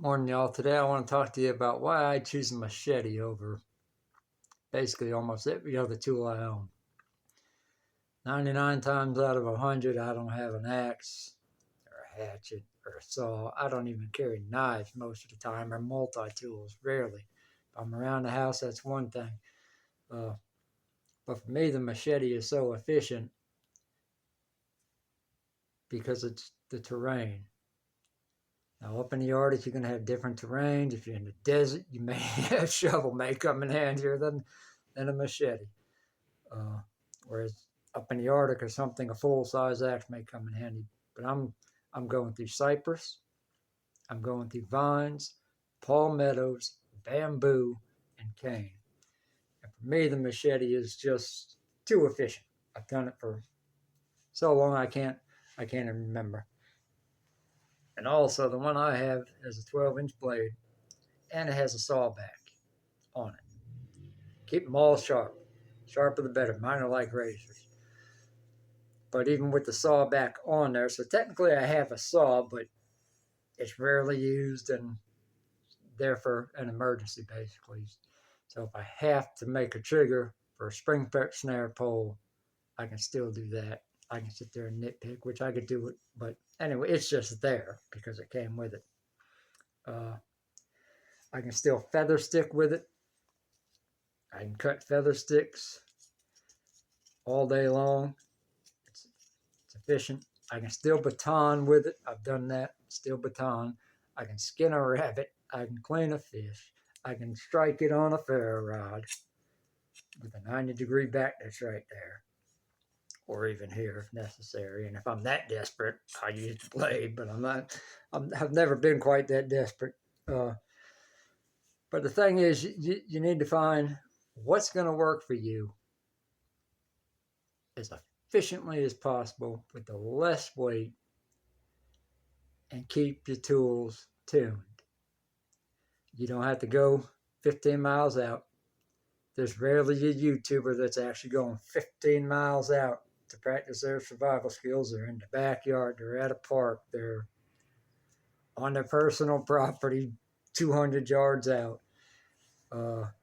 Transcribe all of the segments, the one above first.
Morning, y'all. Today I want to talk to you about why I choose a machete over basically almost every other tool I own. 99 times out of 100, I don't have an axe or a hatchet or a saw. I don't even carry knives most of the time or multi-tools, rarely. If I'm around the house, that's one thing. But for me, the machete is so efficient because it's the terrain. Now, up in the Arctic, you're going to have different terrains. If you're in the desert, you may a shovel may come in handier than a machete. Whereas up in the Arctic or something, a full-size axe may come in handy. But I'm going through cypress, I'm going through vines, palmettos, bamboo, and cane. And for me, the machete is just too efficient. I've done it for so long I can't even remember. And also, the one I have has a 12-inch blade, and it has a saw back on it. Keep them all sharp. Sharper the better. Mine are like razors. But even with the saw back on there, so technically I have a saw, but it's rarely used and there for an emergency, basically. So if I have to make a trigger for a spring snare pole, I can still do that. I can sit there and nitpick, which I could do it, but anyway, it's just there because it came with it. I can still feather stick with it. I can cut feather sticks all day long. It's efficient. I can still baton with it. I've done that. Still baton. I can skin a rabbit. I can clean a fish. I can strike it on a ferro rod with a 90-degree back that's right there. Or even here if necessary. And if I'm that desperate, I use the blade, but I've never been quite that desperate. But the thing is, you need to find what's going to work for you as efficiently as possible with the less weight and keep your tools tuned. You don't have to go 15 miles out. There's rarely a YouTuber that's actually going 15 miles out to practice their survival skills. They're in the backyard, they're at a park, they're on their personal property 200 yards out. But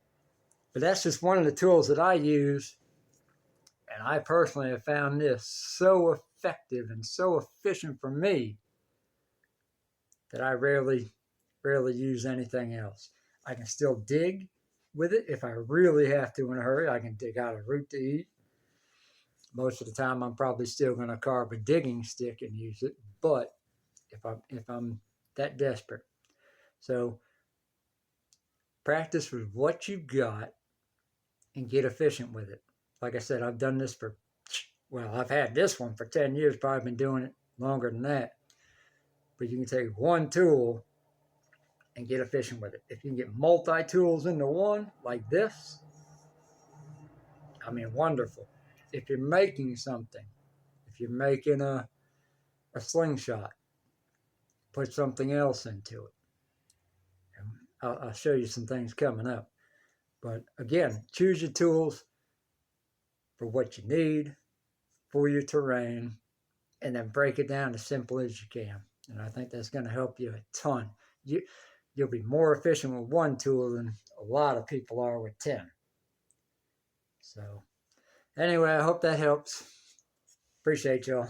that's just one of the tools that I use. And I personally have found this so effective and so efficient for me that I rarely use anything else. I can still dig with it if I really have to in a hurry. I can dig out a root to eat. Most of the time, I'm probably still going to carve a digging stick and use it. But if I'm that desperate, so practice with what you've got and get efficient with it. Like I said, I've done this I've had this one for 10 years. Probably been doing it longer than that. But you can take one tool and get efficient with it. If you can get multi-tools into one, like this, I mean, wonderful. If you're making something, if you're making a slingshot, put something else into it. I'll show you some things coming up. But again, choose your tools for what you need, for your terrain, and then break it down as simple as you can. And I think that's going to help you a ton. You'll be more efficient with one tool than a lot of people are with 10. So anyway, I hope that helps. Appreciate y'all.